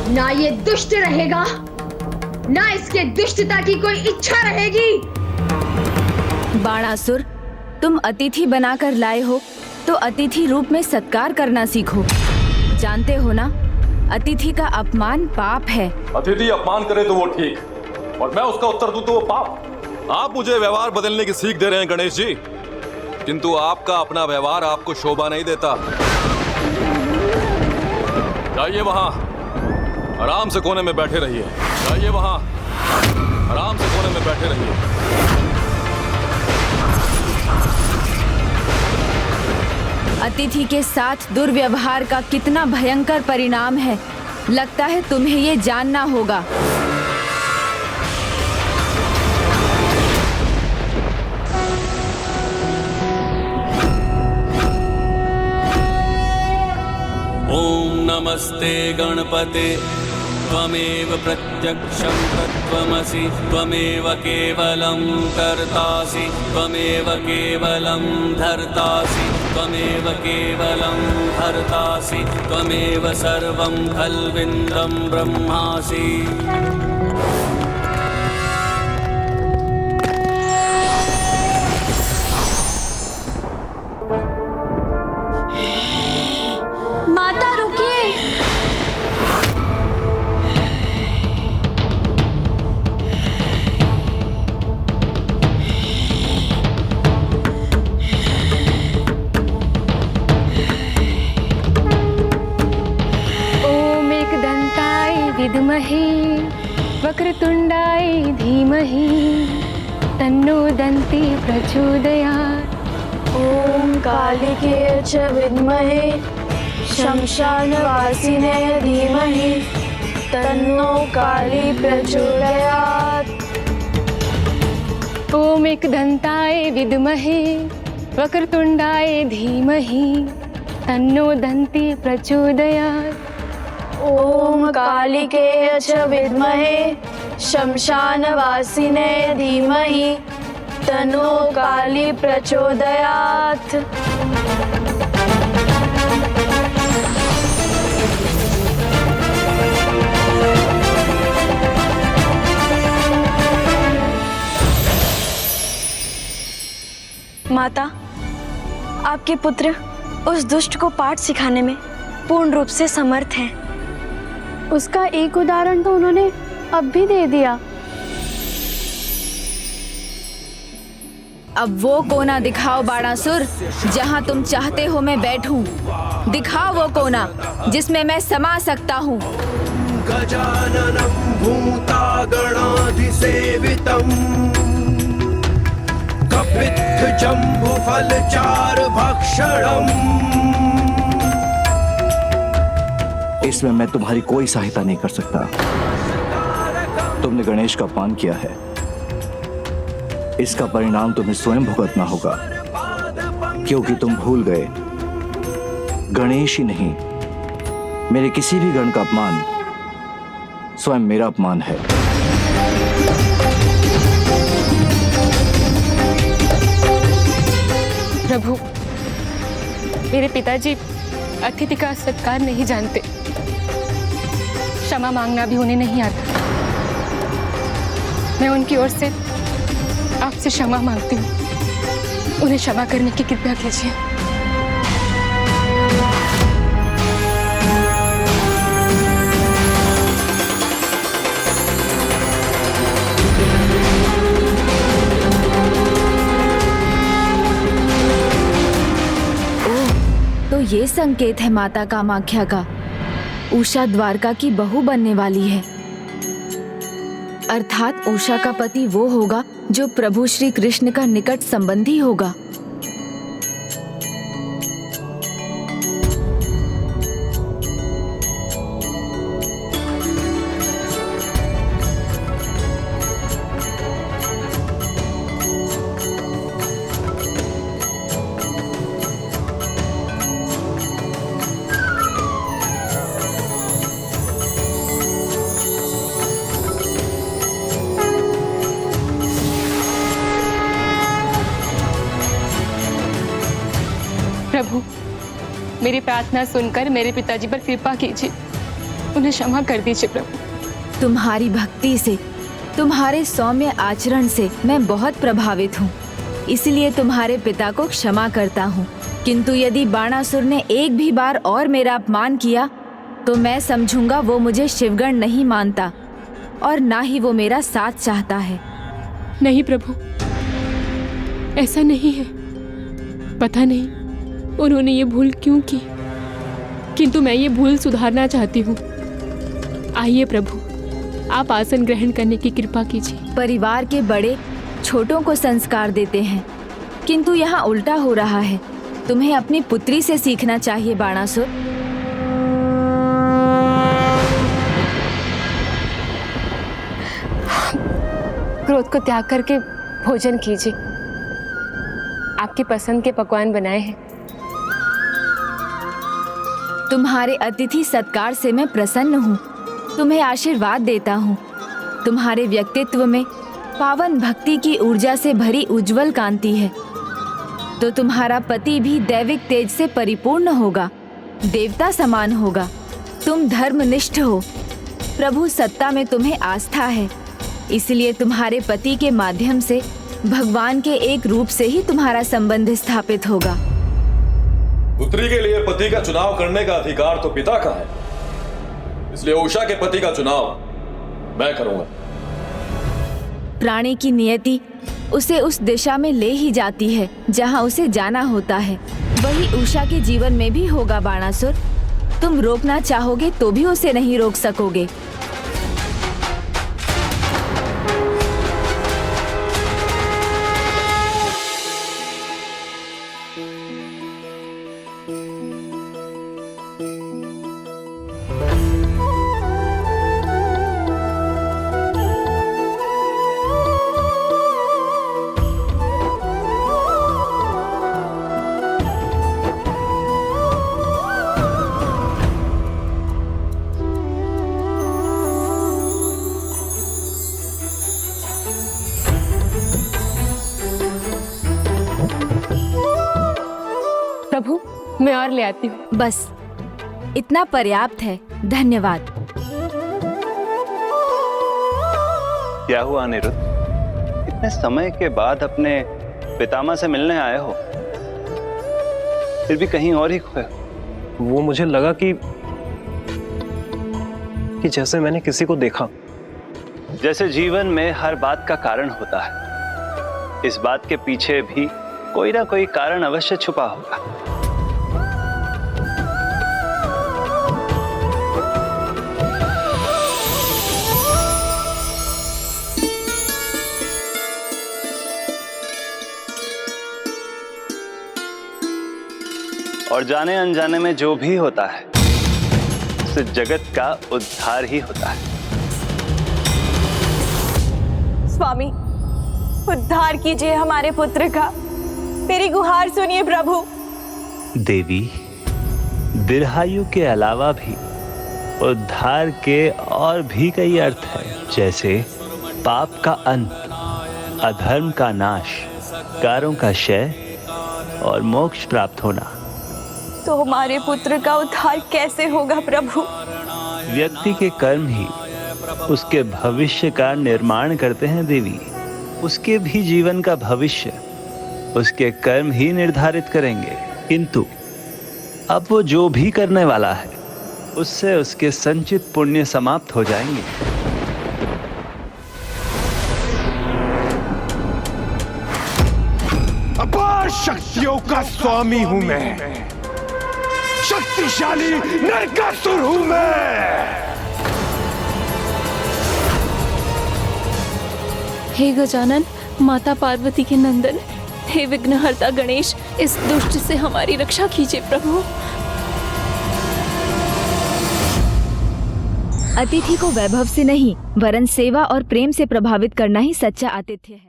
ना ये दुष्ट रहेगा, ना इसके दुष्टता की कोई इच्छा रहेगी। बाणासुर, तुम अतिथि बनाकर लाए हो तो अतिथि रूप में सत्कार करना सीखो। जानते हो ना, अतिथि का अपमान पाप है। अतिथि अपमान करे तो वो ठीक, और मैं उसका उत्तर दूं तो वो पाप। आप मुझे व्यवहार बदलने की सीख दे रहे हैं गणेश जी, किंतु आपका अपना व्यवहार आपको शोभा नहीं देता। जाइए वहां आराम से कोने में बैठे रहिए। जाइए वहां आराम से कोने में बैठे रहिए। अतिथि के साथ दुर्व्यवहार का कितना भयंकर परिणाम है, लगता है तुम्हें ये जानना होगा। ओम नमस्ते गणपते त्वमेव प्रत्यक्षं तत्त्वमसि त्वमेव केवलं कर्तासि त्वमेव केवलं धर्तासि त्वमेव केवलं हर्तासि त्वमेव सर्वं खल्विन्दं ब्रह्मासि। माता रुकिए। ओम एकदंताय विद्महे वक्रतुंडाय धीमहि तन्नो दन्ती प्रचोदयात्। ओम कालिके च विद्महे शमशानवासिने धीमहि तन्नो काली प्रचोदयात्। ओम एकदंताय विद्महे वक्रतुंडाय धीमहि तन्नो दन्ती प्रचोदयात्। ओम कालिके च विद्महे शमशानवासिने धीमहि तन्नो काली प्रचोदयात्। माता, आपके पुत्र उस दुष्ट को पाठ सिखाने में पूर्ण रूप से समर्थ हैं। उसका एक उदाहरण तो उन्होंने अब भी दे दिया। अब वो कोना दिखाओ बाणासुर, जहाँ तुम चाहते हो मैं बैठूं। दिखाओ वो कोना जिसमें मैं समा सकता हूँ। गजाननं भूतागणाधिसेवितं कपित्थजम्बुफलचारुभक्षणम्। इसमें मैं तुम्हारी कोई सहायता नहीं कर सकता। तुमने गणेश का अपमान किया है, इसका परिणाम तुम्हें स्वयं भुगतना होगा, क्योंकि तुम भूल गए गणेश ही नहीं, मेरे किसी भी गण का अपमान स्वयं मेरा अपमान है। प्रभु, मेरे पिताजी अतिथि का सत्कार नहीं जानते, क्षमा मांगना भी उन्हें नहीं आता। मैं उनकी ओर से आपसे क्षमा मांगती हूँ, उन्हें क्षमा करने की कृपा कीजिए। तो ये संकेत है माता कामाख्या का। उषा द्वारका की बहू बनने वाली है, अर्थात उषा का पति वो होगा जो प्रभु श्री कृष्ण का निकट संबंधी होगा। प्रभु, मेरी प्रार्थना सुनकर मेरे पिताजी पर कृपा कीजिए। उन्हें क्षमा कर दीजिए प्रभु। तुम्हारी भक्ति से, तुम्हारे सौम्य आचरण से मैं बहुत प्रभावित हूँ, इसलिए तुम्हारे पिता को क्षमा करता हूँ। किंतु यदि बाणासुर ने एक भी बार और मेरा अपमान किया तो मैं समझूंगा वो मुझे शिवगण नहीं मानता और ना ही वो मेरा साथ चाहता है। नहीं प्रभु, ऐसा नहीं है। पता नहीं उन्होंने ये भूल क्यों की, किंतु मैं ये भूल सुधारना चाहती हूँ। आइए प्रभु, आप आसन ग्रहण करने की कृपा कीजिए। परिवार के बड़े छोटों को संस्कार देते हैं, किंतु यहाँ उल्टा हो रहा है। तुम्हें अपनी पुत्री से सीखना चाहिए बाणासुर। क्रोध को त्याग करके भोजन कीजिए। आपकी पसंद के पकवान बनाए हैं। तुम्हारे अतिथि सत्कार से मैं प्रसन्न हूँ। तुम्हें आशीर्वाद देता हूँ। तुम्हारे व्यक्तित्व में पावन भक्ति की ऊर्जा से भरी उज्जवल कांति है, तो तुम्हारा पति भी दैविक तेज से परिपूर्ण होगा, देवता समान होगा। तुम धर्मनिष्ठ हो, प्रभु सत्ता में तुम्हें आस्था है, इसलिए तुम्हारे पति के माध्यम से भगवान के एक रूप से ही तुम्हारा संबंध स्थापित होगा। पुत्री के लिए पति का चुनाव करने का अधिकार तो पिता का है, इसलिए उषा के पति का चुनाव मैं करूंगा। प्राणी की नियति उसे उस दिशा में ले ही जाती है जहां उसे जाना होता है। वही उषा के जीवन में भी होगा बाणासुर। तुम रोकना चाहोगे तो भी उसे नहीं रोक सकोगे। प्रभु, मैं और ले आती हूँ। बस इतना पर्याप्त है, धन्यवाद। क्या हुआ अनिरुद्ध, इतने समय के बाद अपने पितामह से मिलने आए हो, फिर भी कहीं और ही खोए हो? वो मुझे लगा कि जैसे मैंने किसी को देखा। जैसे जीवन में हर बात का कारण होता है, इस बात के पीछे भी कोई ना कोई कारण अवश्य छुपा होगा। और जाने अनजाने में जो भी होता है उससे जगत का उद्धार ही होता है। स्वामी, उद्धार कीजिए हमारे पुत्र का। मेरी गुहार सुनिए प्रभु। देवी, दीर्घायु के अलावा भी उद्धार के और भी कई अर्थ हैं, जैसे पाप का अंत, अधर्म का नाश, कारों का क्षय और मोक्ष प्राप्त होना। तो हमारे पुत्र का उद्धार कैसे होगा प्रभु? व्यक्ति के कर्म ही उसके भविष्य का निर्माण करते हैं देवी। उसके भी जीवन का भविष्य उसके कर्म ही निर्धारित करेंगे, किंतु अब वो जो भी करने वाला है उससे उसके संचित पुण्य समाप्त हो जाएंगे। अपार शक्तियों का स्वामी हूं मैं, शक्तिशाली नरकासुर हूं मैं। हे गजानन, माता पार्वती के नंदन, हे विघ्नहर्ता गणेश, इस दुष्ट से हमारी रक्षा कीजिए प्रभु। अतिथि को वैभव से नहीं वरन सेवा और प्रेम से प्रभावित करना ही सच्चा आतिथ्य है।